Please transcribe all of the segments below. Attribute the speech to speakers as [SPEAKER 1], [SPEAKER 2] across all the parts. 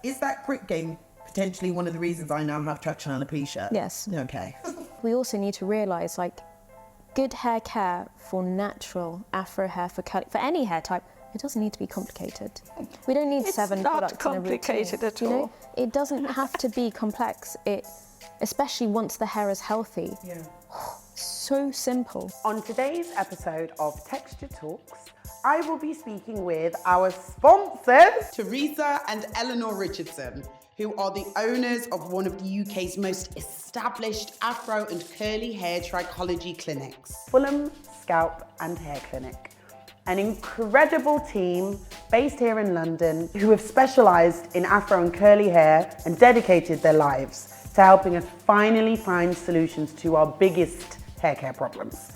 [SPEAKER 1] is that grit game potentially one of the reasons I now have traction alopecia?
[SPEAKER 2] Yes.
[SPEAKER 1] Okay.
[SPEAKER 2] We also need to realise, like, good hair care for natural Afro hair, for curly, for any hair type, it doesn't need to be complicated. We don't need 7 products in a routine.
[SPEAKER 3] It's not complicated at all.
[SPEAKER 2] You know, it doesn't have to be complex. Especially once the hair is healthy.
[SPEAKER 1] Yeah.
[SPEAKER 2] So simple.
[SPEAKER 4] On today's episode of Texture Talks, I will be speaking with our sponsors,
[SPEAKER 1] Teresa and Eleanore Richardson, who are the owners of one of the UK's most established Afro and curly hair trichology clinics.
[SPEAKER 4] Fulham Scalp and Hair Clinic. An incredible team based here in London who have specialised in Afro and curly hair and dedicated their lives to helping us finally find solutions to our biggest hair care problems.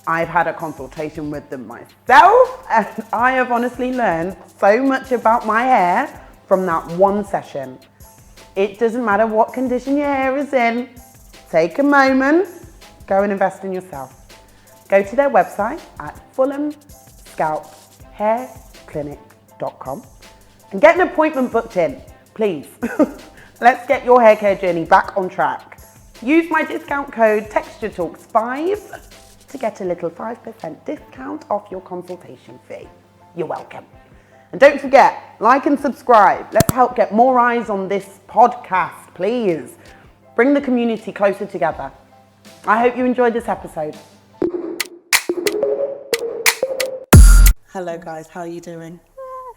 [SPEAKER 4] I've had a consultation with them myself, and I have honestly learned so much about my hair from that one session. It doesn't matter what condition your hair is in, take a moment, go and invest in yourself. Go to their website at fulhamscalphairclinic.com and get an appointment booked in, please. Let's get your hair care journey back on track. Use my discount code TextureTalks5 to get a little 5% discount off your consultation fee. You're welcome. And don't forget, like and subscribe. Let's help get more eyes on this podcast, please. Bring the community closer together. I hope you enjoyed this episode.
[SPEAKER 1] Hello guys, how are you doing?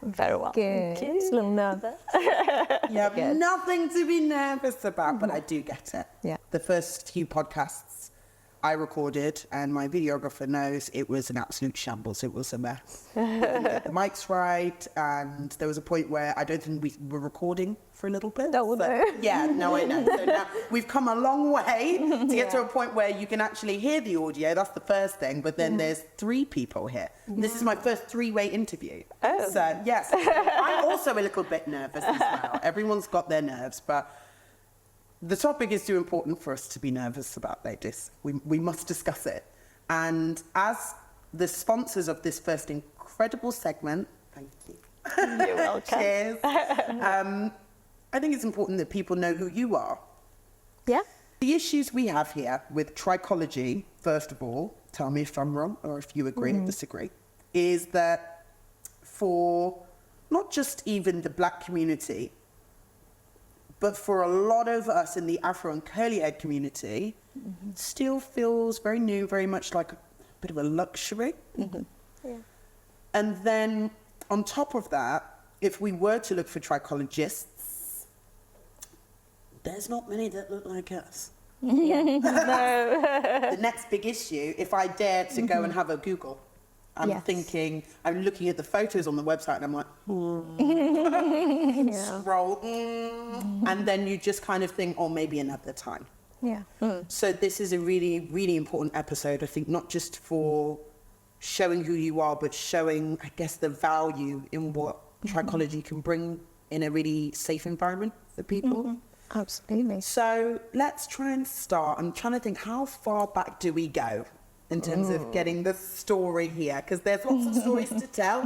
[SPEAKER 3] Very well.
[SPEAKER 2] Good. It's a little nervous.
[SPEAKER 1] You have nothing to be nervous about, but I do get it.
[SPEAKER 2] Yeah.
[SPEAKER 1] The first few podcasts I recorded, and my videographer knows, it was an absolute shambles. It was a mess. The mic's right, and there was a point where I don't think we were recording for a little bit.
[SPEAKER 2] No.
[SPEAKER 1] Yeah, no, I know. So now we've come a long way to get to a point where you can actually hear the audio. That's the first thing. But then there's 3 people here. This is my first 3-way interview.
[SPEAKER 3] Oh.
[SPEAKER 1] So, yes, I'm also a little bit nervous as well. Everyone's got their nerves, but the topic is too important for us to be nervous about, ladies. We must discuss it. And as the sponsors of this first incredible segment, thank you.
[SPEAKER 3] You're welcome.
[SPEAKER 1] Cheers. I think it's important that people know who you are.
[SPEAKER 2] Yeah.
[SPEAKER 1] The issues we have here with trichology, first of all, tell me if I'm wrong or if you agree or disagree, is that for not just even the black community, but for a lot of us in the Afro and curly hair community, it still feels very new, very much like a bit of a luxury.
[SPEAKER 2] Yeah.
[SPEAKER 1] And then on top of that, if we were to look for trichologists, there's not many that look like us. The next big issue, if I dare to go and have a Google, I'm thinking, I'm looking at the photos on the website and I'm like, scroll, and then you just kind of think, oh, maybe another time.
[SPEAKER 2] Yeah.
[SPEAKER 1] So this is a really, really important episode, I think, not just for showing who you are, but showing, I guess, the value in what trichology can bring in a really safe environment for people.
[SPEAKER 2] Absolutely.
[SPEAKER 1] So let's try and start. I'm trying to think, how far back do we go in terms of getting the story here? Because there's lots of stories to tell.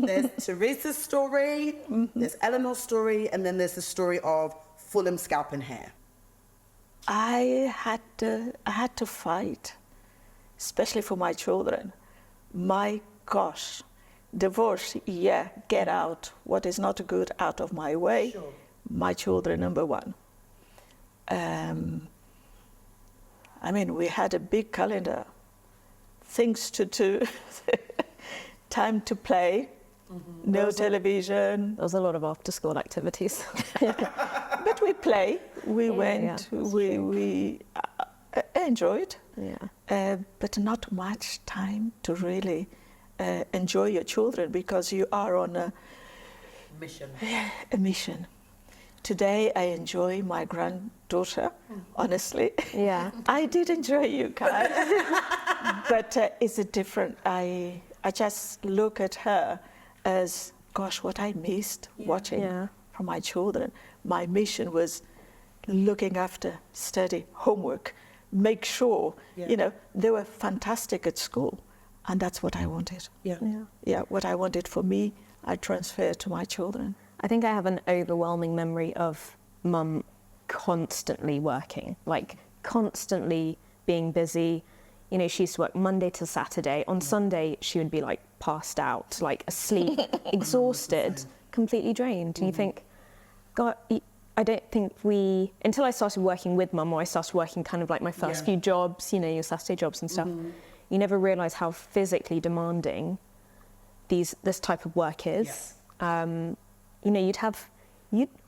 [SPEAKER 1] There's Teresa's story, there's Eleanor's story, and then there's the story of Fulham Scalp and Hair.
[SPEAKER 3] I had to fight, especially for my children. My gosh, divorce, yeah, get out. What is not good, out of my way.
[SPEAKER 1] Sure.
[SPEAKER 3] My children, number one. I mean, we had a big calendar, things to do, time to play, no television.
[SPEAKER 2] There was a lot of after-school activities.
[SPEAKER 3] But we play, we went, we enjoyed, but not much time to really enjoy your children because you are on a mission. Today I enjoy my granddaughter, honestly.
[SPEAKER 2] Yeah.
[SPEAKER 3] I did enjoy you guys, but it's a different, I just look at her as, gosh, what I missed watching from my children. My mission was looking after, study, homework, make sure, you know, they were fantastic at school. And that's what I wanted.
[SPEAKER 1] Yeah.
[SPEAKER 3] What I wanted for me, I transferred to my children.
[SPEAKER 2] I think I have an overwhelming memory of mum constantly working, like constantly being busy. You know, she used to work Monday to Saturday. On Sunday, she would be like passed out, like asleep, exhausted, completely drained. And you think, God, I don't think until I started working with mum, or I started working kind of like my first few jobs, you know, your Saturday jobs and stuff, you never realise how physically demanding this type of work is. You know,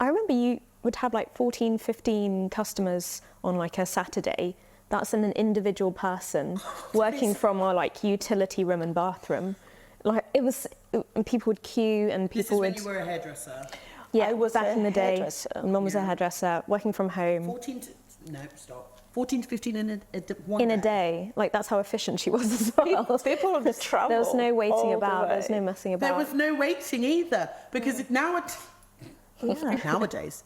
[SPEAKER 2] I remember you would have like 14, 15 customers on like a Saturday. That's an individual person working from our like utility room and bathroom. Like and people would queue and people would.
[SPEAKER 1] This is when you were a hairdresser.
[SPEAKER 2] Yeah,
[SPEAKER 3] I was
[SPEAKER 2] back
[SPEAKER 3] a
[SPEAKER 2] in the day.
[SPEAKER 3] hairdresser.
[SPEAKER 2] Mum was a hairdresser, working from home.
[SPEAKER 1] 14 to 15
[SPEAKER 2] In a day. Like, that's how efficient she was as well.
[SPEAKER 3] People of the travel.
[SPEAKER 2] There was no waiting
[SPEAKER 3] all the
[SPEAKER 2] about, there
[SPEAKER 3] way.
[SPEAKER 2] was no messing about.
[SPEAKER 1] There was no waiting either, because nowadays,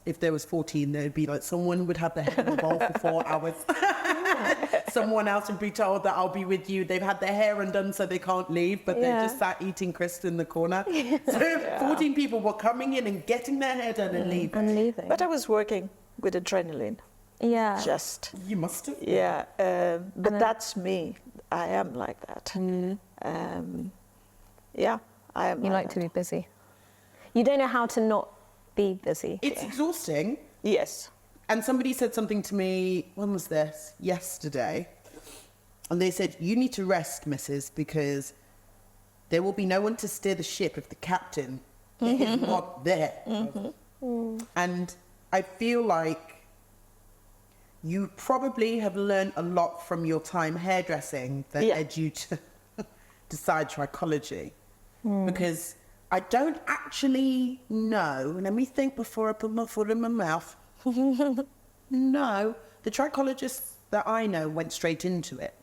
[SPEAKER 1] if there was 14, there'd be like someone would have their hair in a bowl for 4 hours. Someone else would be told that I'll be with you. They've had their hair undone so they can't leave, but they're just sat eating crisps in the corner. So 14 people were coming in and getting their hair done and leaving.
[SPEAKER 2] And leaving.
[SPEAKER 3] But I was working with adrenaline.
[SPEAKER 2] Yeah.
[SPEAKER 3] Just.
[SPEAKER 1] You must have.
[SPEAKER 3] Yeah, but that's me. I am like that. Yeah, I am.
[SPEAKER 2] You like to be busy. You don't know how to not be busy.
[SPEAKER 1] It's exhausting.
[SPEAKER 3] Yes.
[SPEAKER 1] And somebody said something to me, when was this? Yesterday. And they said, you need to rest, missus, because there will be no one to steer the ship if the captain is not there. And I feel like you probably have learned a lot from your time hairdressing that led you to decide trichology. Because I don't actually know, let me think before I put my foot in my mouth. No, the trichologists that I know went straight into it.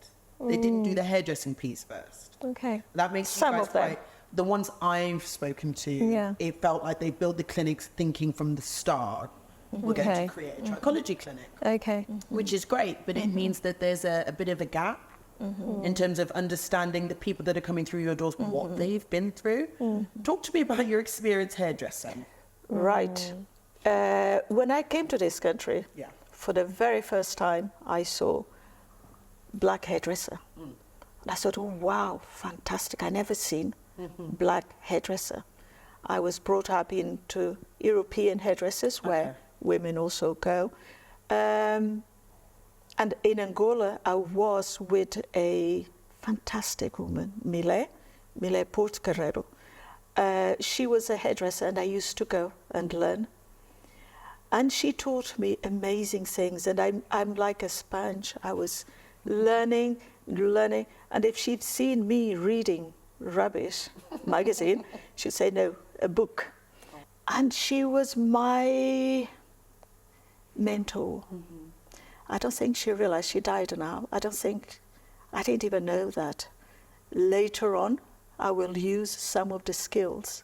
[SPEAKER 1] They didn't do the hairdressing piece first.
[SPEAKER 2] Okay.
[SPEAKER 1] That makes
[SPEAKER 3] Some
[SPEAKER 1] you guys
[SPEAKER 3] of them.
[SPEAKER 1] quite, the ones I've spoken to, it felt like they built the clinics thinking from the start, we're going to create a trichology clinic.
[SPEAKER 2] Okay.
[SPEAKER 1] Which is great, but it means that there's a bit of a gap in terms of understanding the people that are coming through your doors, what they've been through. Talk to me about your experience hairdressing.
[SPEAKER 3] Right. When I came to this country, for the very first time, I saw black hairdresser. And I thought, oh, wow, fantastic. I never seen black hairdresser. I was brought up into European hairdressers where women also go. And in Angola, I was with a fantastic woman, Milé Porto-Carrero. She was a hairdresser and I used to go and learn. And she taught me amazing things, and I'm like a sponge. I was learning, and if she'd seen me reading rubbish magazine, she'd say, no, a book. And she was my mentor. I don't think she realized she died now. I didn't even know that. Later on, I will use some of the skills.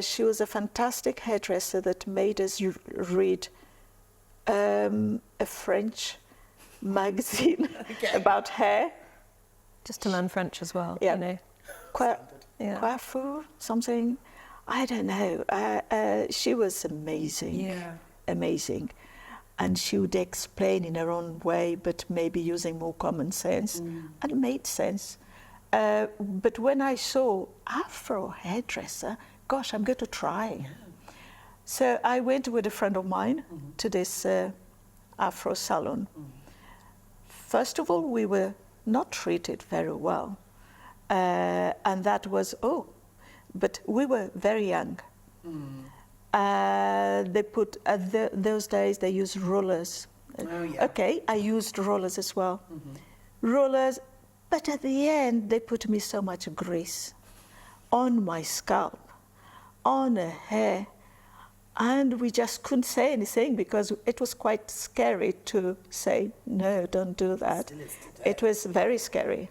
[SPEAKER 3] She was a fantastic hairdresser that made us read a French magazine about hair.
[SPEAKER 2] Just to learn French as well,
[SPEAKER 3] Yeah.
[SPEAKER 2] you know.
[SPEAKER 3] Coiffure, something. I don't know. She was amazing. Amazing. And she would explain in her own way, but maybe using more common sense. And it made sense. But when I saw Afro hairdresser, gosh, I'm going to try. So I went with a friend of mine to this Afro salon. First of all, we were not treated very well. And that was, but we were very young. They put, those days they used rollers. Okay, I used rollers as well. Rollers, but at the end they put me so much grease on my scalp, on her hair, and we just couldn't say anything because it was quite scary to say, no, don't do that. It was very scary.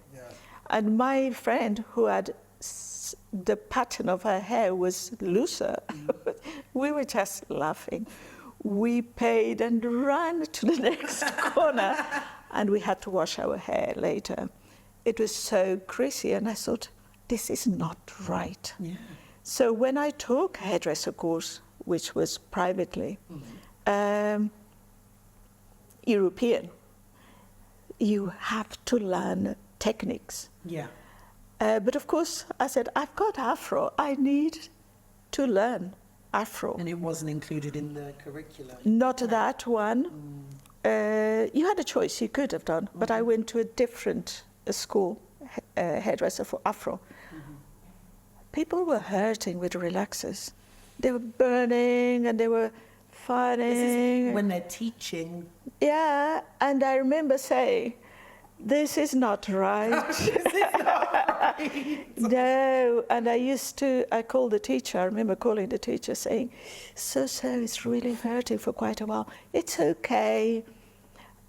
[SPEAKER 3] And my friend who had the pattern of her hair was looser. We were just laughing. We paid and ran to the next corner, and we had to wash our hair later. It was so greasy, and I thought, this is not right. So when I took hairdresser course, which was privately, European, you have to learn techniques.
[SPEAKER 1] Yeah.
[SPEAKER 3] But of course, I said, I've got Afro. I need to learn Afro.
[SPEAKER 1] And it wasn't included in the curriculum.
[SPEAKER 3] Not that one. You had a choice, you could have done, but I went to a different school, hairdresser for Afro. People were hurting with relaxers. They were burning and they were fighting.
[SPEAKER 1] This is when they're teaching.
[SPEAKER 3] Yeah, and I remember saying, this is not right.
[SPEAKER 1] This is not right.
[SPEAKER 3] No, and I called the teacher, I remember calling the teacher saying, so it's really hurting for quite a while. It's okay.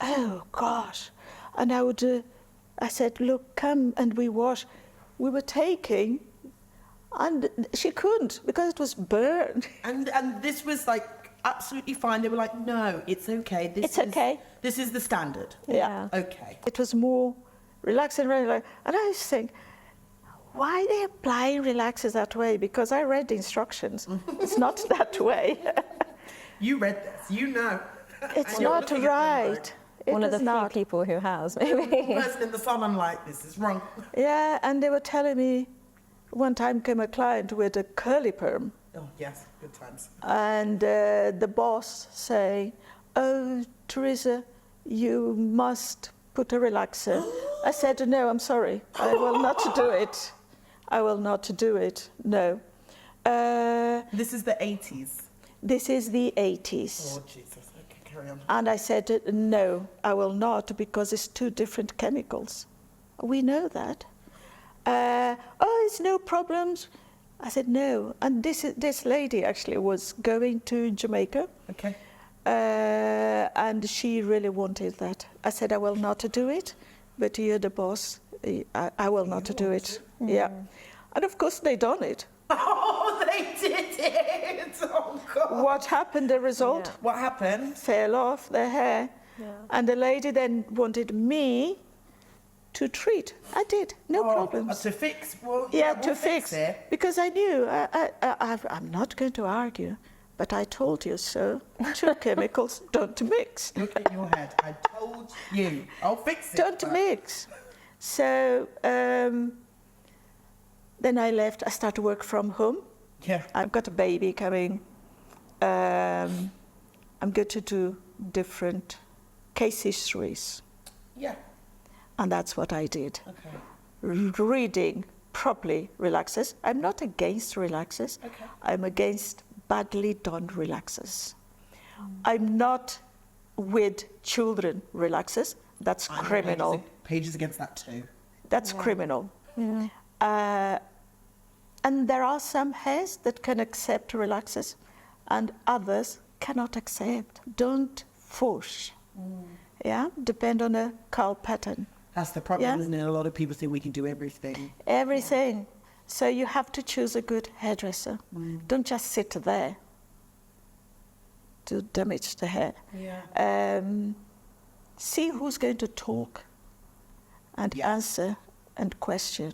[SPEAKER 3] Oh, gosh. And I said, look, come and we wash. We were taking, and she couldn't because it was burned.
[SPEAKER 1] And this was like absolutely fine. They were like, no, it's okay.
[SPEAKER 3] Okay.
[SPEAKER 1] This is the standard.
[SPEAKER 3] Yeah.
[SPEAKER 1] Okay.
[SPEAKER 3] It was more relaxing, and I was thinking, why are they applying relaxers that way? Because I read the instructions. It's not that way.
[SPEAKER 1] You read this. You know.
[SPEAKER 3] It's
[SPEAKER 1] And you're
[SPEAKER 3] not
[SPEAKER 1] looking at them
[SPEAKER 3] right. It
[SPEAKER 2] One of the
[SPEAKER 3] is not.
[SPEAKER 2] few people who has, maybe.
[SPEAKER 1] like, person in the sun, I'm like, this is wrong.
[SPEAKER 3] Yeah, and they were telling me, one time came a client with a curly perm,
[SPEAKER 1] Oh, yes. Good times.
[SPEAKER 3] and the boss saying, oh, Teresa, you must put a relaxer. I said, no, I'm sorry. I will not do it. I will not do it, no.
[SPEAKER 1] This is the 80s.
[SPEAKER 3] This is the 80s.
[SPEAKER 1] Oh, Jesus. Okay, carry on.
[SPEAKER 3] And I said, no, I will not, because it's two different chemicals. We know that. Oh, it's no problems. I said, no. And this lady actually was going to Jamaica.
[SPEAKER 1] Okay.
[SPEAKER 3] And she really wanted that. I said, I will not do it, but you're the boss. I will not do it. Yeah. And of course, they done it.
[SPEAKER 1] Oh, they did it! Oh, God.
[SPEAKER 3] What happened, the result?
[SPEAKER 2] Yeah.
[SPEAKER 1] What happened?
[SPEAKER 3] Fell off their hair.
[SPEAKER 2] Yeah.
[SPEAKER 3] And the lady then wanted me to treat. I did, no problems.
[SPEAKER 1] To fix? Well,
[SPEAKER 3] Yeah,
[SPEAKER 1] we'll
[SPEAKER 3] to fix
[SPEAKER 1] it.
[SPEAKER 3] because I knew I'm not going to argue, but I told you so. Two chemicals don't mix.
[SPEAKER 1] Look in your head. I told you. I'll fix it.
[SPEAKER 3] Don't
[SPEAKER 1] but-
[SPEAKER 3] mix. So then I left. I started to work from home.
[SPEAKER 1] Yeah.
[SPEAKER 3] I've got a baby coming. I'm going to do different case histories,
[SPEAKER 1] Yeah.
[SPEAKER 3] and that's what I did.
[SPEAKER 1] Okay.
[SPEAKER 3] Reading properly relaxers. I'm not against relaxers.
[SPEAKER 1] Okay.
[SPEAKER 3] I'm against badly done relaxers. I'm not with children relaxers. That's
[SPEAKER 1] I'm
[SPEAKER 3] criminal.
[SPEAKER 1] Pages against that too.
[SPEAKER 3] That's criminal. And there are some hairs that can accept relaxers and others cannot accept. Don't force. Yeah, depend on a curl pattern.
[SPEAKER 1] That's the problem,
[SPEAKER 3] Yeah.
[SPEAKER 1] isn't it? A lot of people think we can do everything.
[SPEAKER 3] Everything. So you have to choose a good hairdresser. Don't just sit there to damage the hair.
[SPEAKER 1] Yeah.
[SPEAKER 3] See who's going to talk and
[SPEAKER 1] Yes.
[SPEAKER 3] answer and question.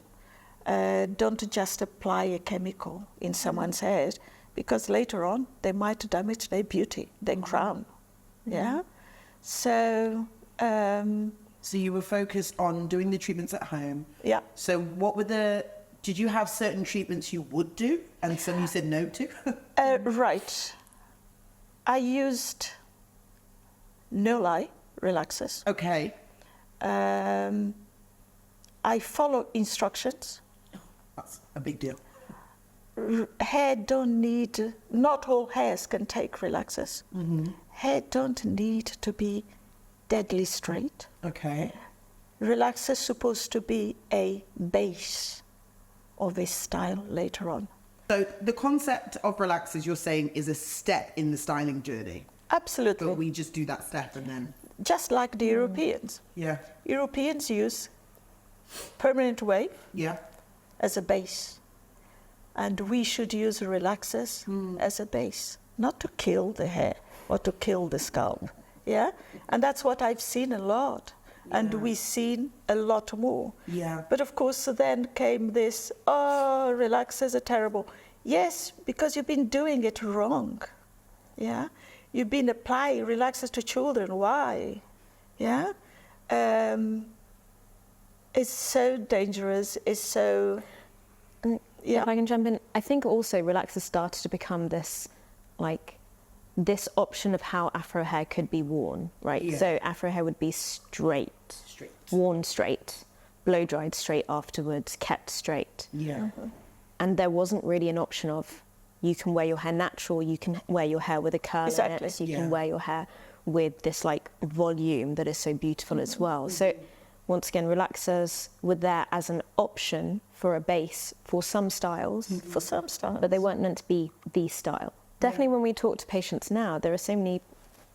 [SPEAKER 3] Don't just apply a chemical in someone's hair, because later on they might damage their beauty, their crown. Yeah. So
[SPEAKER 1] So you were focused on doing the treatments at home.
[SPEAKER 3] yeah.
[SPEAKER 1] So what were did you have certain treatments you would do and some you said no to?
[SPEAKER 3] Right. I used no-lie relaxers.
[SPEAKER 1] Okay.
[SPEAKER 3] I follow instructions.
[SPEAKER 1] That's a big deal.
[SPEAKER 3] Hair don't need, not all hairs can take relaxers. Hair don't need to be deadly straight.
[SPEAKER 1] Okay.
[SPEAKER 3] Relaxer is supposed to be a base of a style later on.
[SPEAKER 1] So the concept of relaxers you're saying is a step in the styling journey.
[SPEAKER 3] Absolutely.
[SPEAKER 1] But we just do that step and then
[SPEAKER 3] Just like the Europeans.
[SPEAKER 1] yeah.
[SPEAKER 3] Europeans use permanent wave
[SPEAKER 1] Yeah.
[SPEAKER 3] as a base. And we should use relaxers as a base, not to kill the hair or to kill the scalp. Yeah? And that's what I've seen a lot. And we've seen a lot more.
[SPEAKER 1] Yeah.
[SPEAKER 3] But of course, then came this, oh, relaxers are terrible. Yes, because you've been doing it wrong. Yeah, you've been applying relaxers to children. Why? Yeah, it's so dangerous. It's so.
[SPEAKER 2] If I can jump in, I think also relaxers started to become this option of how Afro hair could be worn, right?
[SPEAKER 1] Yeah.
[SPEAKER 2] So Afro hair would be straight, worn straight, blow dried straight afterwards, kept straight.
[SPEAKER 1] Yeah.
[SPEAKER 2] And there wasn't really an option of you can wear your hair natural, you can wear your hair with a curl
[SPEAKER 3] Exactly.
[SPEAKER 2] in it, you
[SPEAKER 1] Yeah.
[SPEAKER 2] can wear your hair with this like volume that is so beautiful as well. So once again, relaxers were there as an option for a base for some styles,
[SPEAKER 3] For some styles.
[SPEAKER 2] but they weren't meant to be the style. Definitely when we talk to patients now, there are so many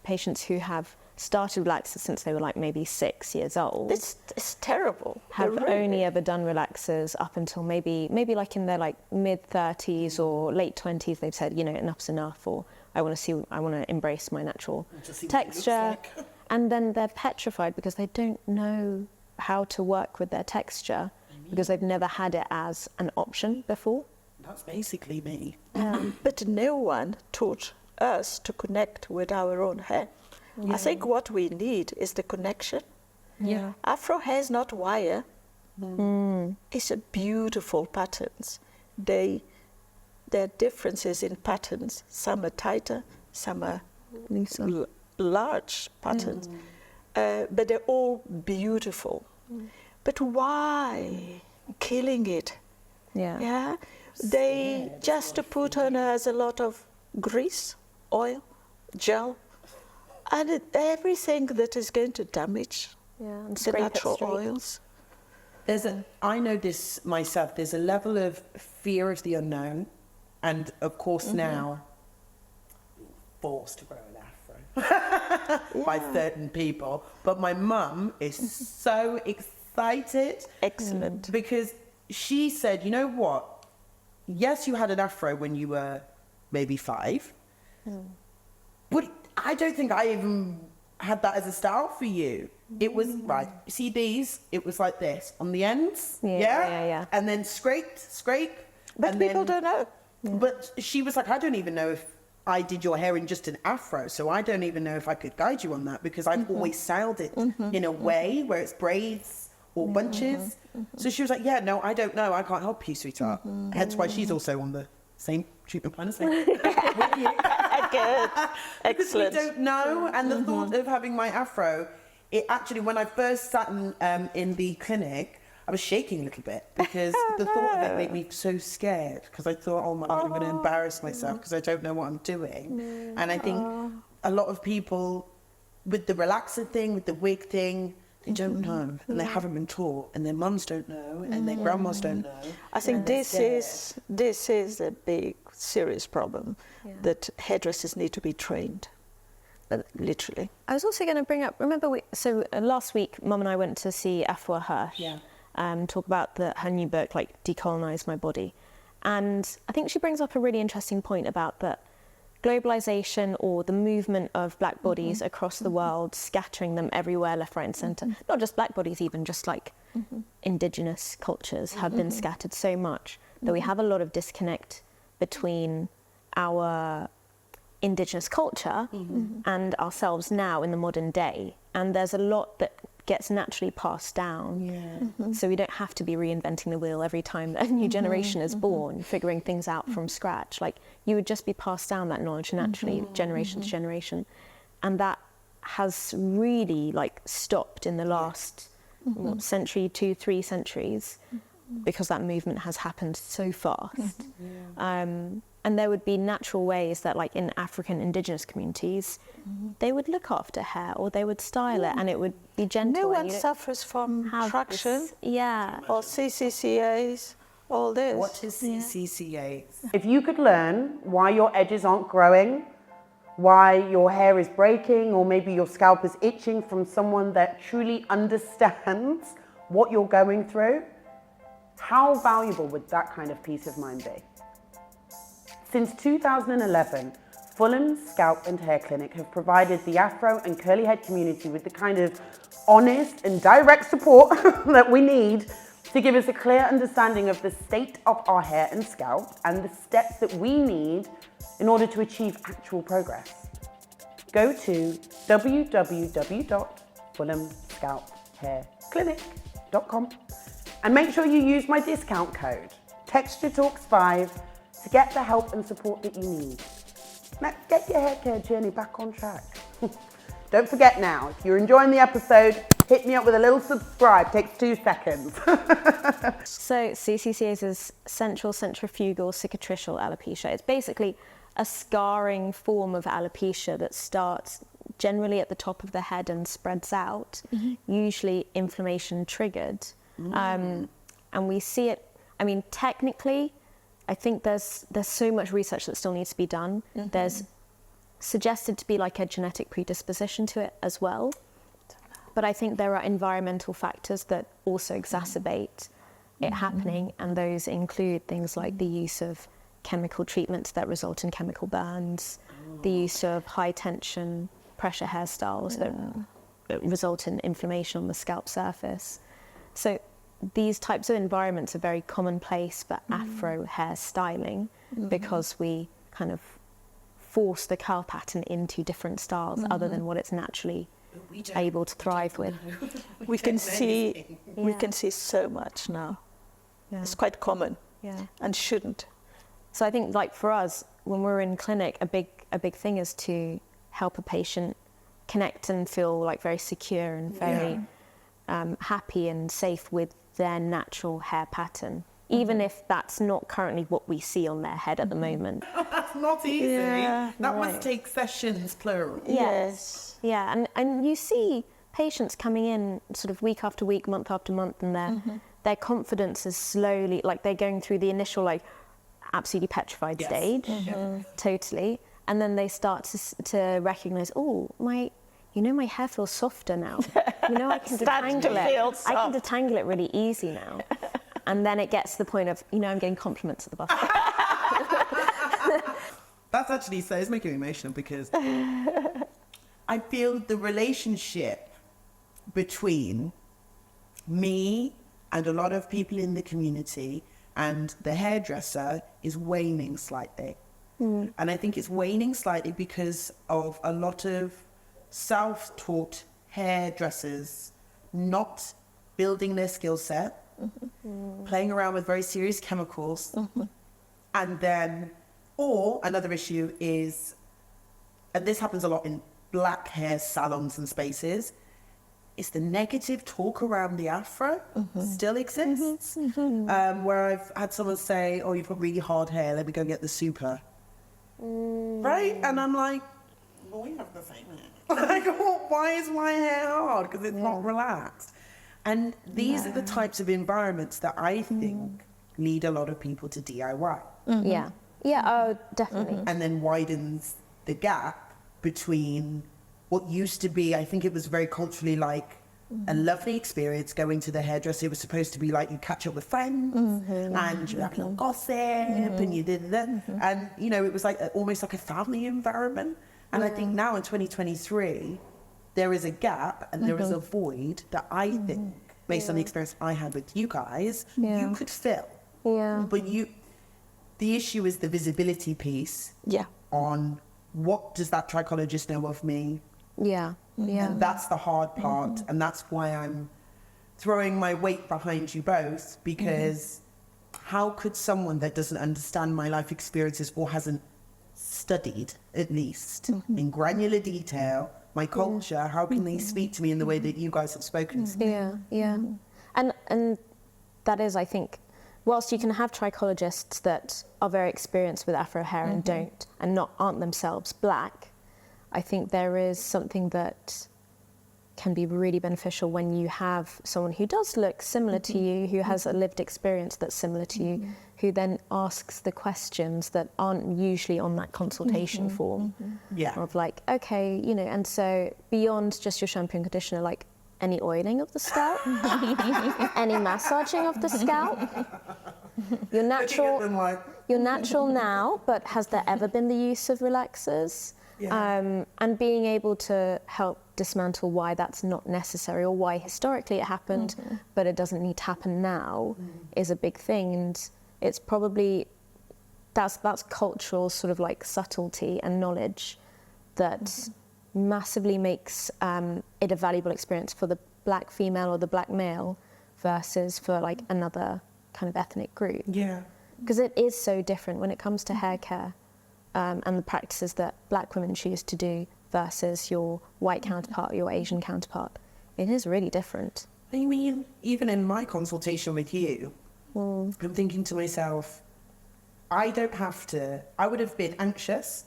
[SPEAKER 2] patients who have started relaxers since they were like maybe 6 years old.
[SPEAKER 3] It's terrible.
[SPEAKER 2] Have
[SPEAKER 3] They're really-
[SPEAKER 2] only ever done relaxers up until maybe like in their like mid 30s or late 20s. They've said, you know, enough's enough, or I want to embrace my natural
[SPEAKER 1] Just see what it looks
[SPEAKER 2] texture.
[SPEAKER 1] like.
[SPEAKER 2] And then they're petrified because they don't know how to work with their texture because they've never had it as an option before.
[SPEAKER 1] That's basically me.
[SPEAKER 3] But no one taught us to connect with our own hair. I think what we need is the connection.
[SPEAKER 2] Yeah.
[SPEAKER 3] Afro hair is not wire. It's a beautiful patterns. There are differences in patterns. Some are tighter, some are large patterns. But they're all beautiful. But why killing it?
[SPEAKER 2] Yeah.
[SPEAKER 3] Yeah, they just to put on as a lot of grease, oil, gel, and everything that is going to damage
[SPEAKER 2] Yeah. And
[SPEAKER 3] the
[SPEAKER 2] scrape it
[SPEAKER 3] natural
[SPEAKER 2] straight.
[SPEAKER 3] oils.
[SPEAKER 1] I know this myself, there's a level of fear of the unknown, and of course now, forced to grow an afro by certain people. But my mum is so excited.
[SPEAKER 3] Excellent.
[SPEAKER 1] Because she said, you know what? Yes, you had an afro when you were maybe 5. But I don't think I even had that as a style for you. It was, right, you see these? It was like this on the ends.
[SPEAKER 2] Yeah.
[SPEAKER 1] And then scrape.
[SPEAKER 3] But
[SPEAKER 1] and
[SPEAKER 3] people
[SPEAKER 1] then,
[SPEAKER 3] don't know.
[SPEAKER 1] But she was like, I don't even know if I did your hair in just an afro, so I don't even know if I could guide you on that because I've always styled it in a way where it's braids or bunches. So she was like, yeah, no, I don't know. I can't help you, sweetheart. Hence why she's also on the same treatment plan as me. With you.
[SPEAKER 3] Good.
[SPEAKER 1] Because
[SPEAKER 3] Excellent.
[SPEAKER 1] we don't know. And the thought of having my afro, it actually, when I first sat in the clinic, I was shaking a little bit because the thought of it made me so scared because I thought, oh my God, I'm going to embarrass myself because I don't know what I'm doing. And I think a lot of people with the relaxer thing, with the wig thing, they don't know and they haven't been taught and their mums don't know and their grandmas don't know.
[SPEAKER 3] I think
[SPEAKER 1] and they're
[SPEAKER 3] this is a big, serious problem that hairdressers need to be trained. Literally.
[SPEAKER 2] I was also going to bring up, remember, last week, Mum and I went to see Afro Hirsch, talk about her new book, like Decolonize My Body. And I think she brings up a really interesting point about that globalization or the movement of black bodies across the world, scattering them everywhere, left, right and centre. Not just black bodies, even just like indigenous cultures have been scattered so much that we have a lot of disconnect between our indigenous culture and ourselves now in the modern day. And there's a lot that gets naturally passed down. So we don't have to be reinventing the wheel every time that a new generation is born, figuring things out from scratch. Like you would just be passed down that knowledge naturally, generation to generation. And that has really like stopped in the last century, 2-3 centuries, because that movement has happened so fast. And there would be natural ways that, like in African indigenous communities, they would look after hair or they would style it and it would be gentle.
[SPEAKER 3] No
[SPEAKER 2] and
[SPEAKER 3] one
[SPEAKER 2] you don't
[SPEAKER 3] suffers from
[SPEAKER 2] have
[SPEAKER 3] traction
[SPEAKER 2] this- yeah.
[SPEAKER 3] or CCCAs, all this.
[SPEAKER 1] What is CCCA?
[SPEAKER 4] If you could learn why your edges aren't growing, why your hair is breaking, or maybe your scalp is itching from someone that truly understands what you're going through, how valuable would that kind of peace of mind be? Since 2011, Fulham Scalp and Hair Clinic have provided the Afro and curly head community with the kind of honest and direct support that we need to give us a clear understanding of the state of our hair and scalp and the steps that we need in order to achieve actual progress. Go to www.fulhamscalphairclinic.com and make sure you use my discount code, TextureTalks5, to get the help and support that you need. Now, get your hair care journey back on track. Don't forget now, if you're enjoying the episode, hit me up with a little subscribe, takes 2 seconds.
[SPEAKER 2] So CCCA is central centrifugal cicatricial alopecia. It's basically a scarring form of alopecia that starts generally at the top of the head and spreads out, usually inflammation triggered. And we see it, I mean, technically, I think there's so much research that still needs to be done. There's suggested to be like a genetic predisposition to it as well. But I think there are environmental factors that also exacerbate it happening, and those include things like the use of chemical treatments that result in chemical burns, the use of high tension pressure hairstyles that result in inflammation on the scalp surface. So these types of environments are very commonplace for Afro hair styling because we kind of force the curl pattern into different styles other than what it's naturally able to thrive with.
[SPEAKER 3] We can see so much now.
[SPEAKER 2] Yeah.
[SPEAKER 3] It's quite common, and shouldn't.
[SPEAKER 2] So I think, like for us, when we're in clinic, a big thing is to help a patient connect and feel like very secure and very happy and safe with their natural hair pattern, even if that's not currently what we see on their head at the moment.
[SPEAKER 1] That's not easy.
[SPEAKER 3] Yeah,
[SPEAKER 1] that must take sessions, plural.
[SPEAKER 3] Yes.
[SPEAKER 2] Yeah, and you see patients coming in sort of week after week, month after month, and their confidence is slowly, like they're going through the initial like absolutely petrified stage, totally, and then they start to recognize, oh, my hair feels softer now. I can detangle it. I can detangle it really easy now. And then it gets to the point of, I'm getting compliments at the bus.
[SPEAKER 1] That's actually, so it's making me emotional because I feel the relationship between me and a lot of people in the community and the hairdresser is waning slightly. And I think it's waning slightly because of a lot of self-taught hairdressers not building their skill set, playing around with very serious chemicals, and then, or another issue is, and this happens a lot in black hair salons and spaces, is the negative talk around the Afro still exists, where I've had someone say, oh, you've got really hard hair, let me go and get the super. Right? And I'm like, well, we have the same hair. Like, why is my hair hard? Because it's not relaxed. And these are the types of environments that I think lead a lot of people to DIY.
[SPEAKER 2] Yeah, oh, definitely.
[SPEAKER 1] And then widens the gap between what used to be, I think it was very culturally like a lovely experience going to the hairdresser. It was supposed to be like you catch up with friends and you have a little gossip and you did that. And, it was like almost like a family environment. And I think now in 2023, there is a gap and there is a void that I think, based on the experience I had with you guys, you could fill.
[SPEAKER 2] Yeah.
[SPEAKER 1] But the issue is the visibility piece on what does that trichologist know of me?
[SPEAKER 2] Yeah.
[SPEAKER 1] And that's the hard part. And that's why I'm throwing my weight behind you both, because how could someone that doesn't understand my life experiences or hasn't studied, at least, in granular detail, my culture, how can they speak to me in the way that you guys have spoken to me?
[SPEAKER 2] Yeah. And that is, I think, whilst you can have trichologists that are very experienced with Afro hair and aren't themselves black, I think there is something that can be really beneficial when you have someone who does look similar to you, who has a lived experience that's similar to you, who then asks the questions that aren't usually on that consultation form. Of like, okay, and so beyond just your shampoo and conditioner, like any oiling of the scalp, any massaging of the scalp, you're natural now, but has there ever been the use of relaxers? And being able to help dismantle why that's not necessary, or why historically it happened, but it doesn't need to happen now, is a big thing. And it's probably, that's cultural sort of like subtlety and knowledge that massively makes it a valuable experience for the black female or the black male versus for like another kind of ethnic group.
[SPEAKER 1] Yeah.
[SPEAKER 2] Because it is so different when it comes to hair care and the practices that black women choose to do versus your white counterpart, your Asian counterpart. It is really different.
[SPEAKER 1] I mean, even in my consultation with you, I'm thinking to myself, I don't have to, I would have been anxious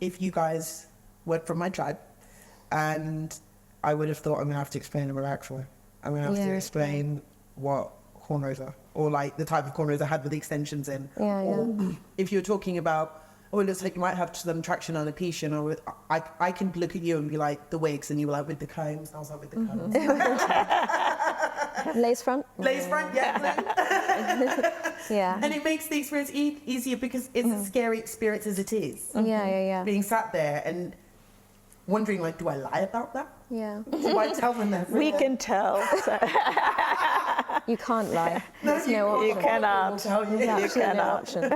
[SPEAKER 1] if you guys were from my tribe, and I would have thought, I'm going to have to explain about Afro. I'm going to have to explain what cornrows are, or like the type of cornrows I had with the extensions in. Or if you're talking about, oh, it looks like you might have some traction on alopecia, or I can look at you and be like, the wigs, and you were like, with the combs, and I was like, with the combs.
[SPEAKER 2] Lace front?
[SPEAKER 1] Lace front, yeah.
[SPEAKER 2] Yeah.
[SPEAKER 1] And it makes the experience easier because it's a scary experience as it is.
[SPEAKER 2] Yeah.
[SPEAKER 1] Being sat there and wondering, like, do I lie about that?
[SPEAKER 2] Yeah.
[SPEAKER 1] Do I tell them that?
[SPEAKER 3] We can tell. So.
[SPEAKER 2] You can't lie. There's no option.
[SPEAKER 3] You cannot.
[SPEAKER 2] There's absolutely no option.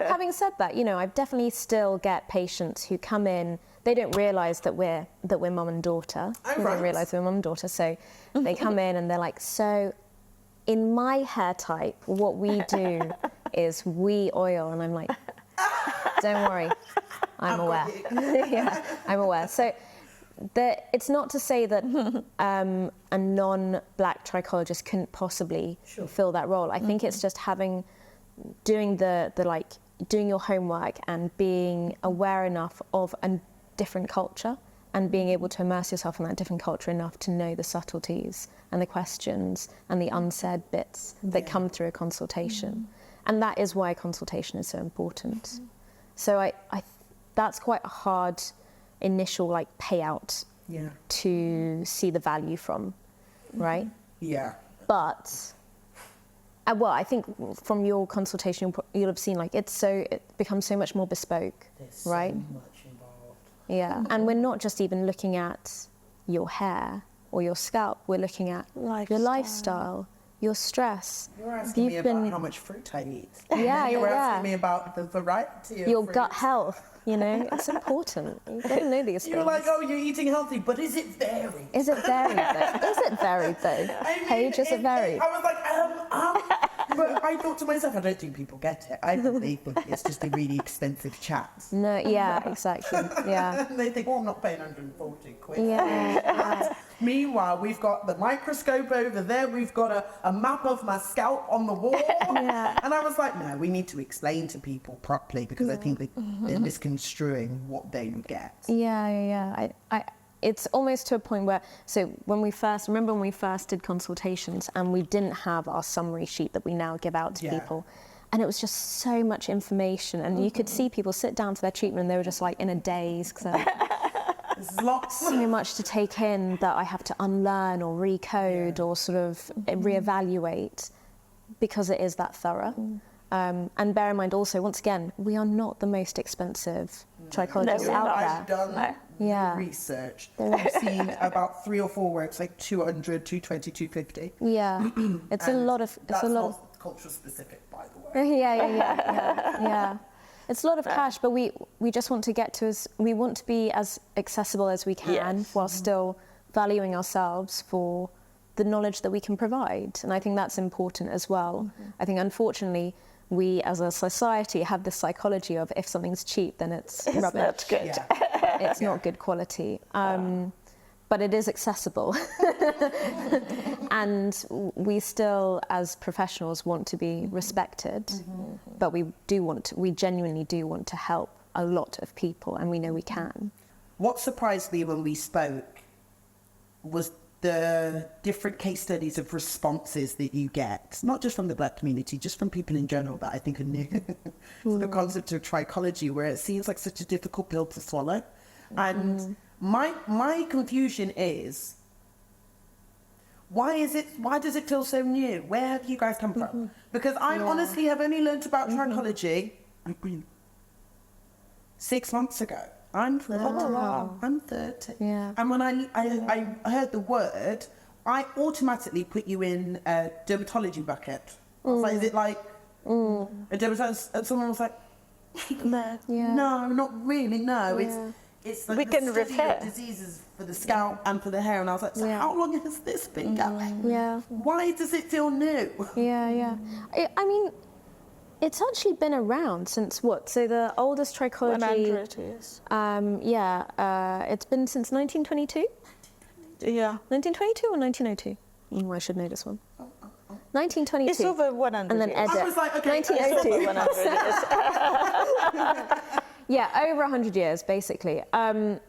[SPEAKER 2] Having said that, you know, I definitely still get patients who come in. They don't realise that we're mum and daughter. They don't realise we're mum and daughter. So they come in and they're like, so in my hair type, what we do is we oil. And I'm like, don't worry, I'm aware. Yeah, I'm aware. So it's not to say that a non-black trichologist couldn't possibly fill that role. I think it's just doing doing your homework and being aware enough of a different culture and being able to immerse yourself in that different culture enough to know the subtleties and the questions and the unsaid bits that come through a consultation. And that is why consultation is so important. So I that's quite a hard initial like payout to see the value from, right?
[SPEAKER 1] Yeah.
[SPEAKER 2] But well, I think from your consultation you'll have seen like it becomes so much more bespoke, right?
[SPEAKER 1] So much involved.
[SPEAKER 2] Yeah, and we're not just even looking at your hair or your scalp. We're looking at your lifestyle, your stress.
[SPEAKER 1] You're asking me about how much fruit I eat.
[SPEAKER 2] Yeah,
[SPEAKER 1] You're asking me about the variety of
[SPEAKER 2] your
[SPEAKER 1] fruits.
[SPEAKER 2] gut health. You know, it's important. You don't know these things.
[SPEAKER 1] You're like, oh, you're eating healthy, but is it varied?
[SPEAKER 2] Is it varied though? Is it varied though?
[SPEAKER 1] I mean,
[SPEAKER 2] Paige, is it varied?
[SPEAKER 1] I was like, but I thought to myself, I don't think people get it. I think they think it's just a really expensive chat.
[SPEAKER 2] No, yeah, exactly. Yeah.
[SPEAKER 1] And they think, oh, I'm not paying 140 quid.
[SPEAKER 2] Yeah.
[SPEAKER 1] Meanwhile, we've got the microscope over there. We've got a map of my scalp on the wall.
[SPEAKER 2] Yeah.
[SPEAKER 1] And I was like, no, we need to explain to people properly because I think they're misconstruing what they get.
[SPEAKER 2] Yeah. It's almost to a point where, so when we first did consultations and we didn't have our summary sheet that we now give out to people, and it was just so much information, and you could see people sit down to their treatment and they were just like in a daze because so much to take in that I have to unlearn or recode or sort of reevaluate because it is that thorough. And bear in mind also, once again, we are not the most expensive trichologists out there.
[SPEAKER 1] I've done research. I've seen about 3 or 4 works, like 200, 220, 250.
[SPEAKER 2] Yeah, it's a lot of.
[SPEAKER 1] That's not culture specific, by the way.
[SPEAKER 2] Yeah. It's a lot of cash, but we just want to we want to be as accessible as we can while still valuing ourselves for the knowledge that we can provide. And I think that's important as well. I think unfortunately we as a society have this psychology of if something's cheap then it's rubbish.
[SPEAKER 3] Not good.
[SPEAKER 2] It's not good quality. But it is accessible. And we still, as professionals, want to be respected, but we genuinely do want to help a lot of people, and we know we can.
[SPEAKER 1] What surprised me when we spoke was the different case studies of responses that you get, not just from the black community, just from people in general that I think are new to the concept of trichology, where it seems like such a difficult pill to swallow. And my confusion is, why does it feel so new? Where have you guys come from? Because I honestly have only learned about trichology 6 months ago. I'm 30.
[SPEAKER 2] wow.
[SPEAKER 1] I'm 30.
[SPEAKER 2] Yeah.
[SPEAKER 1] And when I heard the word, I automatically put you in a dermatology bucket. I was like, is it like a dermatologist? And someone was like,
[SPEAKER 3] No.
[SPEAKER 2] Yeah.
[SPEAKER 1] no, not really, no.
[SPEAKER 2] Yeah.
[SPEAKER 1] It's like
[SPEAKER 3] We
[SPEAKER 1] the
[SPEAKER 3] can
[SPEAKER 1] study
[SPEAKER 3] refer.
[SPEAKER 1] of diseases for the scalp and for the hair. And I was like, so
[SPEAKER 2] Yeah.
[SPEAKER 1] how long has this been going?
[SPEAKER 2] Yeah.
[SPEAKER 1] Why does it feel new?
[SPEAKER 2] Yeah. I mean, it's actually been around since what? So the oldest trichology.
[SPEAKER 3] 100 years.
[SPEAKER 2] It's been since 1922.
[SPEAKER 3] Yeah.
[SPEAKER 2] 1922 or 1902? I should know this one. 1922.
[SPEAKER 3] It's over 100
[SPEAKER 2] And then
[SPEAKER 3] years.
[SPEAKER 1] I was like, okay,
[SPEAKER 3] It's over
[SPEAKER 2] 1902.
[SPEAKER 3] 100 years.
[SPEAKER 2] Yeah, over 100 years, basically. You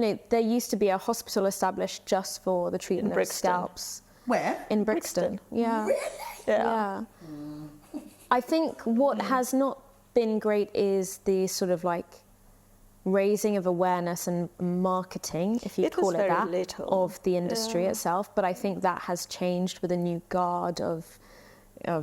[SPEAKER 2] know, there used to be a hospital established just for the treatment of
[SPEAKER 3] Brixton.
[SPEAKER 2] scalps.
[SPEAKER 1] Where?
[SPEAKER 2] In Brixton. Yeah.
[SPEAKER 1] Really?
[SPEAKER 2] Yeah. I think what has not been great is the sort of like raising of awareness and marketing, if you
[SPEAKER 3] It was
[SPEAKER 2] call it
[SPEAKER 3] very
[SPEAKER 2] that,
[SPEAKER 3] little.
[SPEAKER 2] of the industry itself. But I think that has changed with a new guard of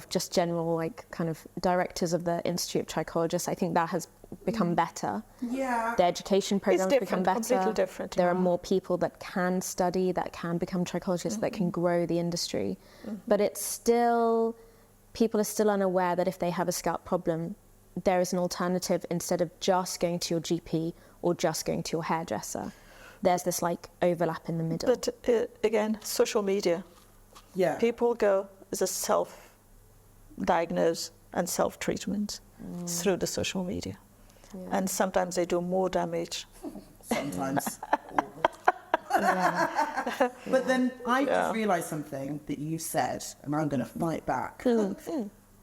[SPEAKER 2] just general like kind of directors of the Institute of Trichologists. I think that has become better.
[SPEAKER 1] Yeah.
[SPEAKER 2] The education programs become
[SPEAKER 3] different,
[SPEAKER 2] better.
[SPEAKER 3] completely different,
[SPEAKER 2] There are
[SPEAKER 3] yeah.
[SPEAKER 2] more people that can study, that can become trichologists, that can grow the industry. But it's still, people are still unaware that if they have a scalp problem, there is an alternative instead of just going to your GP or just going to your hairdresser. There's this like overlap in the middle.
[SPEAKER 3] But again, social media.
[SPEAKER 1] Yeah.
[SPEAKER 3] People go as a self-diagnose and self-treatment through the social media.
[SPEAKER 2] Yeah.
[SPEAKER 3] And sometimes they do more damage.
[SPEAKER 1] Sometimes. But then I just realised something that you said, and I'm going to fight back.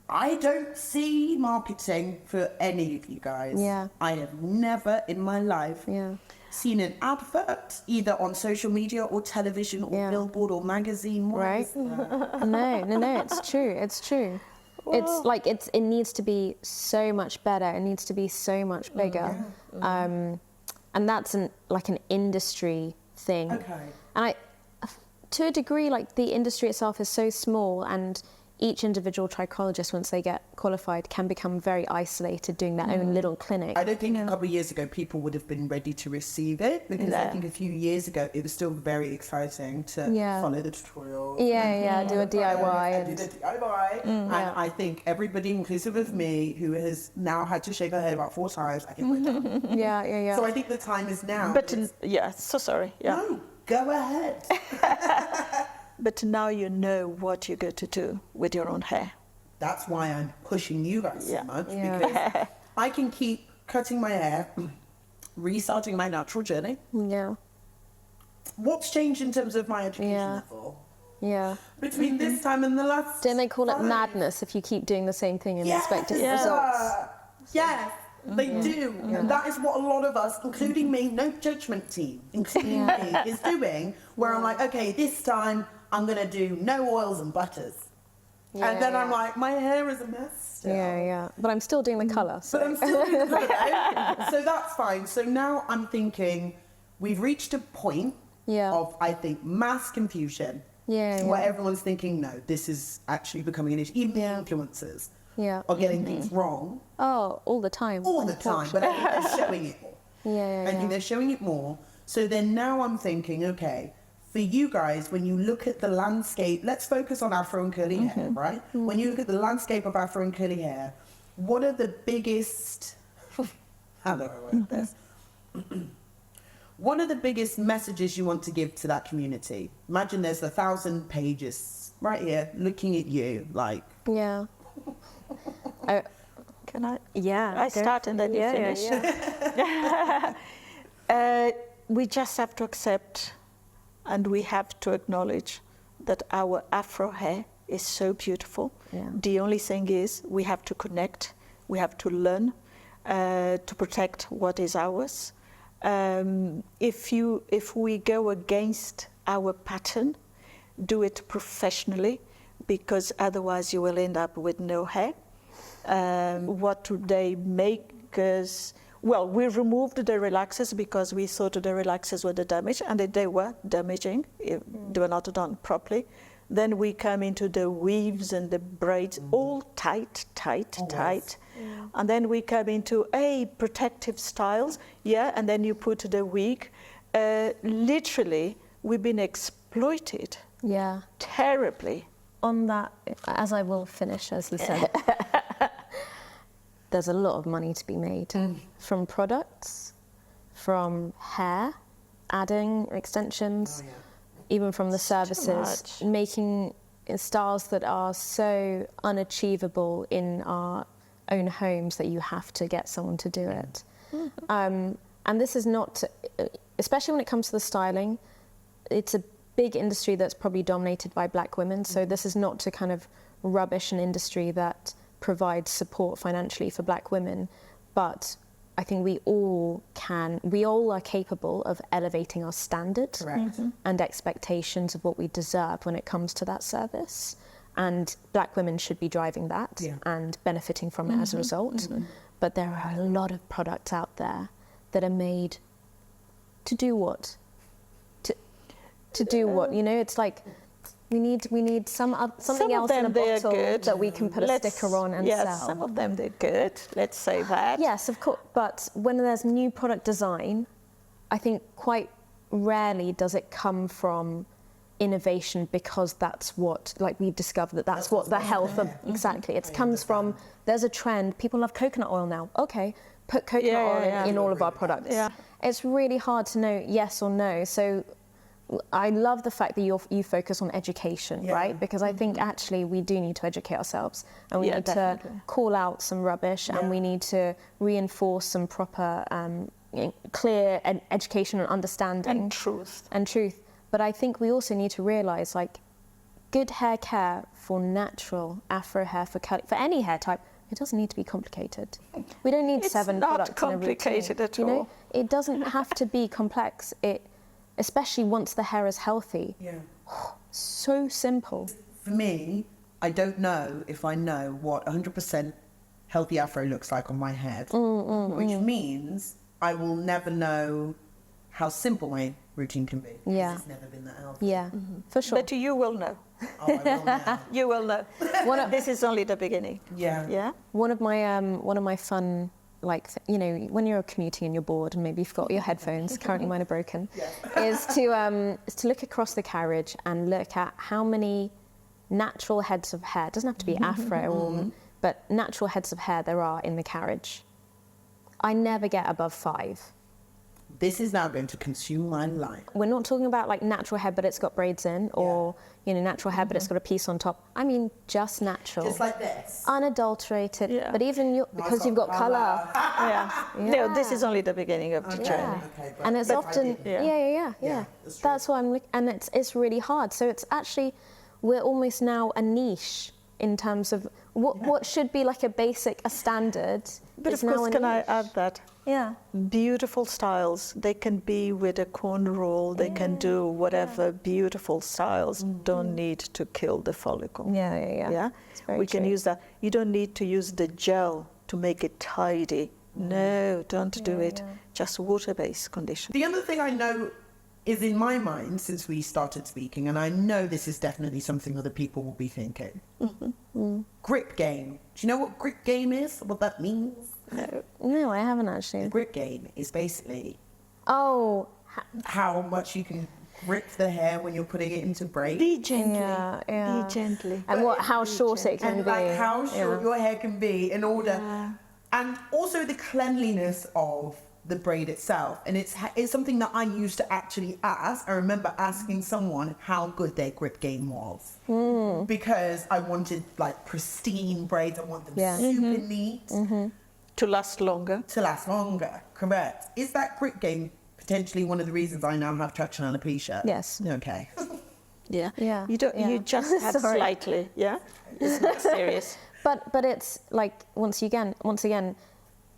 [SPEAKER 1] I don't see marketing for any of you guys.
[SPEAKER 2] Yeah.
[SPEAKER 1] I have never in my life
[SPEAKER 2] Yeah.
[SPEAKER 1] seen an advert either on social media or television or
[SPEAKER 2] Yeah.
[SPEAKER 1] billboard or magazine. What
[SPEAKER 2] Right.
[SPEAKER 1] is that?
[SPEAKER 2] No, it's true. It's true. It's like it needs to be so much better. It needs to be so much bigger. And that's an industry thing.
[SPEAKER 1] Okay.
[SPEAKER 2] And to a degree, like the industry itself is so small, and each individual trichologist, once they get qualified, can become very isolated doing their own little clinic.
[SPEAKER 1] I don't think a couple of years ago people would have been ready to receive it, because I think a few years ago it was still very exciting to follow the tutorials.
[SPEAKER 2] Yeah, do a DIY.
[SPEAKER 1] And do the DIY. And I think everybody, inclusive of me, who has now had to shave her head about 4 times, I think we're done.
[SPEAKER 2] Yeah.
[SPEAKER 1] So I think the time is now.
[SPEAKER 3] But so sorry. Yeah.
[SPEAKER 1] No, go ahead.
[SPEAKER 3] But now you know what you're going to do with your own hair.
[SPEAKER 1] That's why I'm pushing you guys so much,
[SPEAKER 2] Yeah.
[SPEAKER 1] because I can keep cutting my hair, restarting my natural journey.
[SPEAKER 2] Yeah.
[SPEAKER 1] What's changed in terms of my education
[SPEAKER 2] Yeah.
[SPEAKER 1] level
[SPEAKER 2] Yeah.
[SPEAKER 1] between this time and the last?
[SPEAKER 2] Don't they call it
[SPEAKER 1] 5?
[SPEAKER 2] madness if you keep doing the same thing and expect different
[SPEAKER 1] Yes.
[SPEAKER 2] results?
[SPEAKER 1] Yes, they do. And that is what a lot of us, including me, no judgment team, including me, is doing, where I'm like, okay, this time I'm going to do no oils and butters. And then I'm like, my hair is a mess still.
[SPEAKER 2] Yeah. But I'm still doing the colour. So.
[SPEAKER 1] But I'm still doing the colour. So that's fine. So now I'm thinking we've reached a point of, I think, mass confusion. Where everyone's thinking, no, this is actually becoming an issue. Even the influencers are getting things wrong.
[SPEAKER 2] Oh, all the time.
[SPEAKER 1] All the time. But I think they're showing it more. I think they're showing it more. So then now I'm thinking, okay, for you guys, when you look at the landscape, let's focus on Afro and curly hair, right? When you look at the landscape of Afro and curly hair, what are the biggest, how do I word this? What are the biggest messages you want to give to that community? Imagine there's 1,000 pages right here looking at you like.
[SPEAKER 2] Yeah.
[SPEAKER 3] Can I?
[SPEAKER 2] Yeah.
[SPEAKER 3] I start and then you finish. We just have to accept and we have to acknowledge that our Afro hair is so beautiful. The only thing is we have to connect, we have to learn to protect what is ours. If we go against our pattern, do it professionally, because otherwise you will end up with no hair. What do they make us? Well, we removed the relaxers because we thought the relaxers were the damage, and they were damaging if they were not done properly. Then we come into the weaves and the braids, all tight. And then we come into protective styles, and then you put the wig. Literally, we've been exploited terribly.
[SPEAKER 2] On that, as I will finish, as you said, there's a lot of money to be made from products, from hair, adding extensions, even from the services, making styles that are so unachievable in our own homes that you have to get someone to do it. And this is not, especially when it comes to the styling, it's a big industry that's probably dominated by black women. So this is not to kind of rubbish an industry that provides support financially for black women, but I think we all are capable of elevating our standards and expectations of what we deserve when it comes to that service. And black women should be driving that and benefiting from it as a result. But there are a lot of products out there that are made to do what? To do what? You know, it's like we need something else in a bottle that we can put a sticker on and sell.
[SPEAKER 3] Yes, some of them they're good. Let's say that.
[SPEAKER 2] Yes, of course. But when there's new product design, I think quite rarely does it come from innovation, because that's what, like, we've discovered that's what the health of exactly. It comes from, there's a trend. People love coconut oil now. Okay, put coconut oil in all of our products. Yeah. It's really hard to know yes or no. So I love the fact that you focus on education, right? Because I think actually we do need to educate ourselves, and we need to call out some rubbish, and we need to reinforce some proper, clear education and understanding. And truth. But I think we also need to realise, like, good hair care for natural Afro hair, for any hair type, it doesn't need to be complicated. We don't need 7 products in a routine.
[SPEAKER 3] It's not complicated at all.
[SPEAKER 2] You know, it doesn't have to be complex. Especially once the hair is healthy. So simple.
[SPEAKER 1] For me, I don't know if I know what 100% healthy Afro looks like on my head, which means I will never know how simple my routine can be.
[SPEAKER 2] Yeah.
[SPEAKER 1] It's never been that healthy.
[SPEAKER 2] Yeah, for sure.
[SPEAKER 3] But you will know.
[SPEAKER 1] Oh, I will now.
[SPEAKER 3] You will know. This is only the beginning.
[SPEAKER 1] Yeah.
[SPEAKER 3] Yeah.
[SPEAKER 2] One of my fun, like, you know, when you're commuting and you're bored and maybe you've got your headphones, currently mine are broken, is to look across the carriage and look at how many natural heads of hair, it doesn't have to be Afro, but natural heads of hair there are in the carriage. I never get above 5.
[SPEAKER 1] This is now going to consume my life.
[SPEAKER 2] We're not talking about like natural hair but it's got braids in, or you know, natural hair but it's got a piece on top. I mean just natural.
[SPEAKER 1] Just like this.
[SPEAKER 2] Unadulterated. But even because you've got colour.
[SPEAKER 3] No, this is only the beginning of the journey.
[SPEAKER 1] Okay,
[SPEAKER 2] and it's often that's why and it's really hard. So it's actually, we're almost now a niche in terms of what should be like a standard.
[SPEAKER 3] But of course, can I add that?
[SPEAKER 2] Yeah.
[SPEAKER 3] Beautiful styles. They can be with a corn roll. They can do whatever. Beautiful styles don't need to kill the follicle.
[SPEAKER 2] Yeah.
[SPEAKER 3] We can use that. You don't need to use the gel to make it tidy. No, don't do it. Just water-based condition.
[SPEAKER 1] The other thing I know is in my mind since we started speaking, and I know this is definitely something other people will be thinking. Grip game. Do you know what grip game is? What that means?
[SPEAKER 2] No, I haven't actually.
[SPEAKER 1] The grip game is basically
[SPEAKER 2] how
[SPEAKER 1] much you can grip the hair when you're putting it into braids.
[SPEAKER 3] Be gently. Be gently.
[SPEAKER 2] And how short it can
[SPEAKER 1] and
[SPEAKER 2] be.
[SPEAKER 1] Like how short your hair can be in order. And also the cleanliness of the braid itself. And it's something that I used to actually ask. I remember asking someone how good their grip game was. Because I wanted like pristine braids. I want them super neat.
[SPEAKER 3] To last longer.
[SPEAKER 1] Correct. Is that grip game potentially one of the reasons I now have traction alopecia?
[SPEAKER 2] Yes.
[SPEAKER 1] Okay.
[SPEAKER 3] Yeah.
[SPEAKER 2] You
[SPEAKER 3] don't. You just have slightly. Yeah. It's not serious.
[SPEAKER 2] But it's like once again,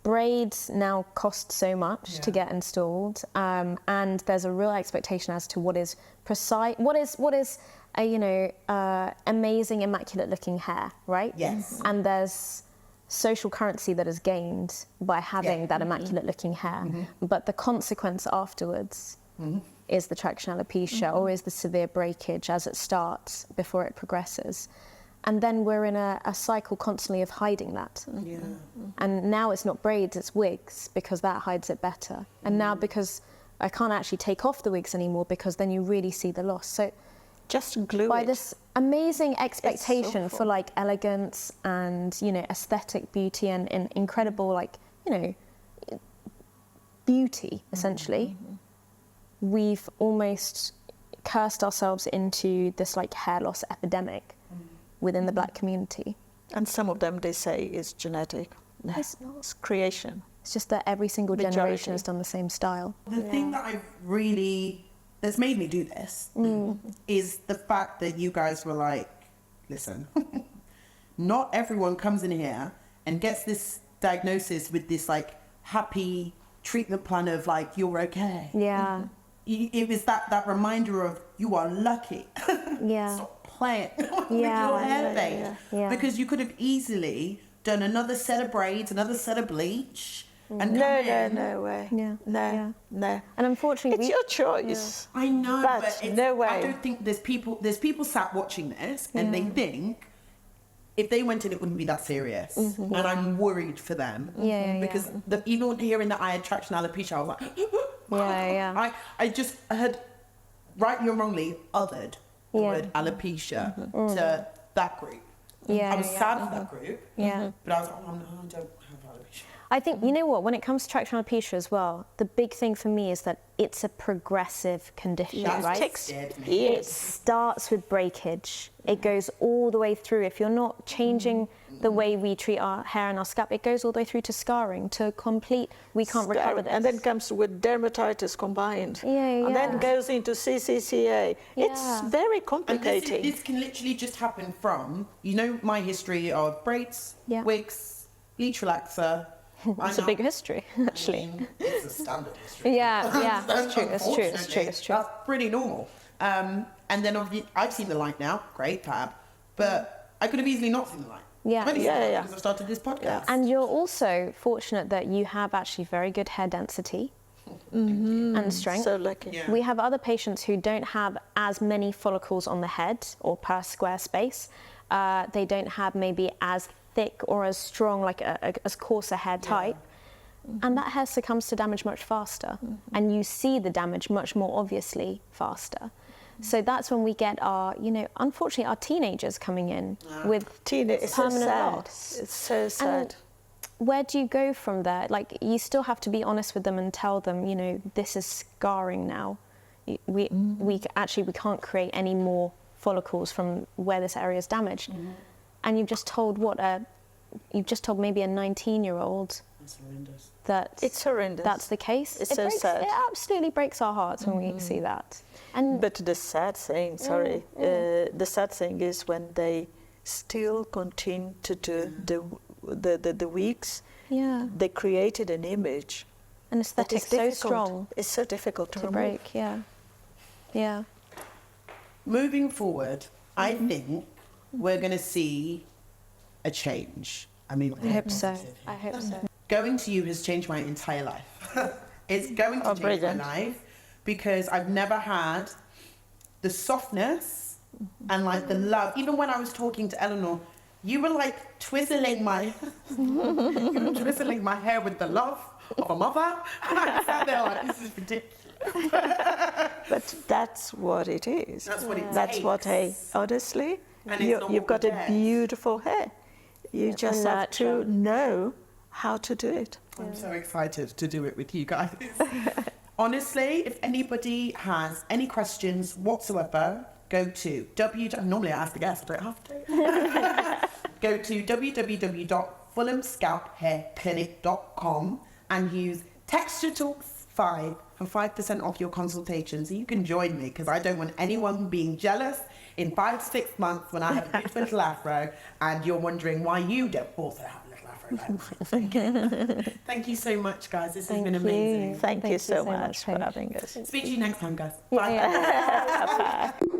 [SPEAKER 2] braids now cost so much to get installed, and there's a real expectation as to what is precise, what is a amazing, immaculate looking hair, right?
[SPEAKER 1] Yes.
[SPEAKER 2] And there's social currency that is gained by having that immaculate looking hair, but the consequence afterwards is the traction alopecia or is the severe breakage as it starts before it progresses. And then we're in a cycle constantly of hiding that.
[SPEAKER 1] Yeah.
[SPEAKER 2] And now it's not braids, it's wigs, because that hides it better. And now because I can't actually take off the wigs anymore, because then you really see the loss. So
[SPEAKER 3] Just glue
[SPEAKER 2] by
[SPEAKER 3] it.
[SPEAKER 2] this amazing expectation for
[SPEAKER 3] awful.
[SPEAKER 2] like elegance and, you know, aesthetic beauty and incredible, like, you know, beauty, essentially, we've almost cursed ourselves into this like hair loss epidemic within the black community.
[SPEAKER 3] And some of them, they say, is genetic. No,
[SPEAKER 2] It's not.
[SPEAKER 3] it's creation.
[SPEAKER 2] It's just that every single
[SPEAKER 3] Majority.
[SPEAKER 2] generation has done the same style.
[SPEAKER 1] The thing that that's made me do this is the fact that you guys were like, listen, not everyone comes in here and gets this diagnosis with this like happy treatment plan of like, you're okay.
[SPEAKER 2] Yeah.
[SPEAKER 1] It was that reminder of you are lucky.
[SPEAKER 2] Yeah.
[SPEAKER 1] Stop playing with
[SPEAKER 2] Yeah.
[SPEAKER 1] your hair, babe.
[SPEAKER 2] Yeah.
[SPEAKER 1] Because you could have easily done another set of braids, another set of bleach, and
[SPEAKER 3] No,
[SPEAKER 1] come
[SPEAKER 3] no,
[SPEAKER 1] in.
[SPEAKER 3] no way.
[SPEAKER 2] Yeah.
[SPEAKER 3] No,
[SPEAKER 2] Yeah.
[SPEAKER 3] no.
[SPEAKER 2] And unfortunately,
[SPEAKER 3] It's your choice.
[SPEAKER 1] I know,
[SPEAKER 3] But
[SPEAKER 1] but it's,
[SPEAKER 3] no way.
[SPEAKER 1] I don't think there's people sat watching this and they think if they went in, it wouldn't be that serious, and I'm worried for them.
[SPEAKER 2] Yeah.
[SPEAKER 1] Because even hearing that I had traction alopecia, I was like,
[SPEAKER 2] Yeah.
[SPEAKER 1] I just had, rightly or wrongly, othered the
[SPEAKER 2] Yeah.
[SPEAKER 1] word alopecia to that group.
[SPEAKER 2] Yeah,
[SPEAKER 1] I was
[SPEAKER 2] yeah.
[SPEAKER 1] sad for that group,
[SPEAKER 2] Yeah.
[SPEAKER 1] but I was like, oh no, I don't have alopecia.
[SPEAKER 2] I think, you know what, when it comes to traction alopecia as well, the big thing for me is that it's a progressive condition,
[SPEAKER 1] That's
[SPEAKER 2] right?
[SPEAKER 1] scared me.
[SPEAKER 2] It starts with breakage. It goes all the way through. If you're not changing the way we treat our hair and our scalp, it goes all the way through to scarring, to complete, we can't recover this.
[SPEAKER 3] And then comes with dermatitis combined.
[SPEAKER 2] Yeah.
[SPEAKER 3] And then goes into CCCA. It's
[SPEAKER 2] Yeah.
[SPEAKER 3] very
[SPEAKER 1] And
[SPEAKER 3] complicating.
[SPEAKER 1] this can literally just happen from, you know, my history of braids,
[SPEAKER 2] Yeah.
[SPEAKER 1] wigs, bleach relaxer.
[SPEAKER 2] It's a big history, actually.
[SPEAKER 1] It's a standard history.
[SPEAKER 2] Yeah, it's true, it's true.
[SPEAKER 1] That's pretty normal. And then obviously, I've seen the light now, great, fab, but I could have easily not seen the light.
[SPEAKER 2] Yeah.
[SPEAKER 1] I've only seen the light
[SPEAKER 3] Yeah.
[SPEAKER 1] because I've started this podcast.
[SPEAKER 2] And you're also fortunate that you have actually very good hair density and strength.
[SPEAKER 3] So lucky.
[SPEAKER 1] Yeah.
[SPEAKER 2] We have other patients who don't have as many follicles on the head or per square space. They don't have maybe as thick or as strong, like as coarse a hair type. And that hair succumbs to damage much faster. And you see the damage much more obviously faster. So that's when we get our, you know, unfortunately, our teenagers coming in with
[SPEAKER 3] Tina, it's so
[SPEAKER 2] permanent
[SPEAKER 3] sad.
[SPEAKER 2] loss.
[SPEAKER 3] It's so sad.
[SPEAKER 2] Where do you go from there? Like, you still have to be honest with them and tell them, you know, this is scarring now. We can't create any more follicles from where this area is damaged. And you've just told maybe a 19-year-old
[SPEAKER 1] That's horrendous.
[SPEAKER 2] that
[SPEAKER 3] It's horrendous.
[SPEAKER 2] that's the case.
[SPEAKER 3] It's so sad.
[SPEAKER 2] It absolutely breaks our hearts when we see that. And
[SPEAKER 3] But the sad thing, the sad thing is when they still continue to do the wigs,
[SPEAKER 2] yeah,
[SPEAKER 3] they created an image
[SPEAKER 2] an
[SPEAKER 3] that
[SPEAKER 2] aesthetic
[SPEAKER 3] is
[SPEAKER 2] so
[SPEAKER 3] difficult.
[SPEAKER 2] strong
[SPEAKER 3] It's so difficult to remove.
[SPEAKER 2] break. Yeah.
[SPEAKER 1] Moving forward, I think we're going to see a change. I mean,
[SPEAKER 2] I hope so.
[SPEAKER 1] going to you has changed my entire life. It's going to change
[SPEAKER 3] brilliant.
[SPEAKER 1] my life because I've never had the softness and like the love. Even when I was talking to Eleanore, you were like twizzling my hair with the love of a mother. And I sat there like, this is ridiculous.
[SPEAKER 3] But that's what it is.
[SPEAKER 1] That's what it
[SPEAKER 3] That's what
[SPEAKER 1] takes.
[SPEAKER 3] honestly,
[SPEAKER 1] And it's not
[SPEAKER 3] you've
[SPEAKER 1] what
[SPEAKER 3] got
[SPEAKER 1] we
[SPEAKER 3] a
[SPEAKER 1] get.
[SPEAKER 3] beautiful hair. You just have
[SPEAKER 2] nurture.
[SPEAKER 3] to know how to do it.
[SPEAKER 1] I'm so excited to do it with you guys. Honestly, if anybody has any questions whatsoever, go to normally I ask the guests, I don't have to. Go to www.fulhamscalphairclinic.com and use Texture Talks 5 for 5% off your consultation. So you can join me because I don't want anyone being jealous in 5 to 6 months when I have a beautiful little afro and you're wondering why you don't also have a little afro like mine. Thank you so much, guys. This has been amazing.
[SPEAKER 3] Thank you so much for
[SPEAKER 2] Paige.
[SPEAKER 3] having us.
[SPEAKER 1] Speak to you next time, guys.
[SPEAKER 2] Yeah.
[SPEAKER 1] Bye.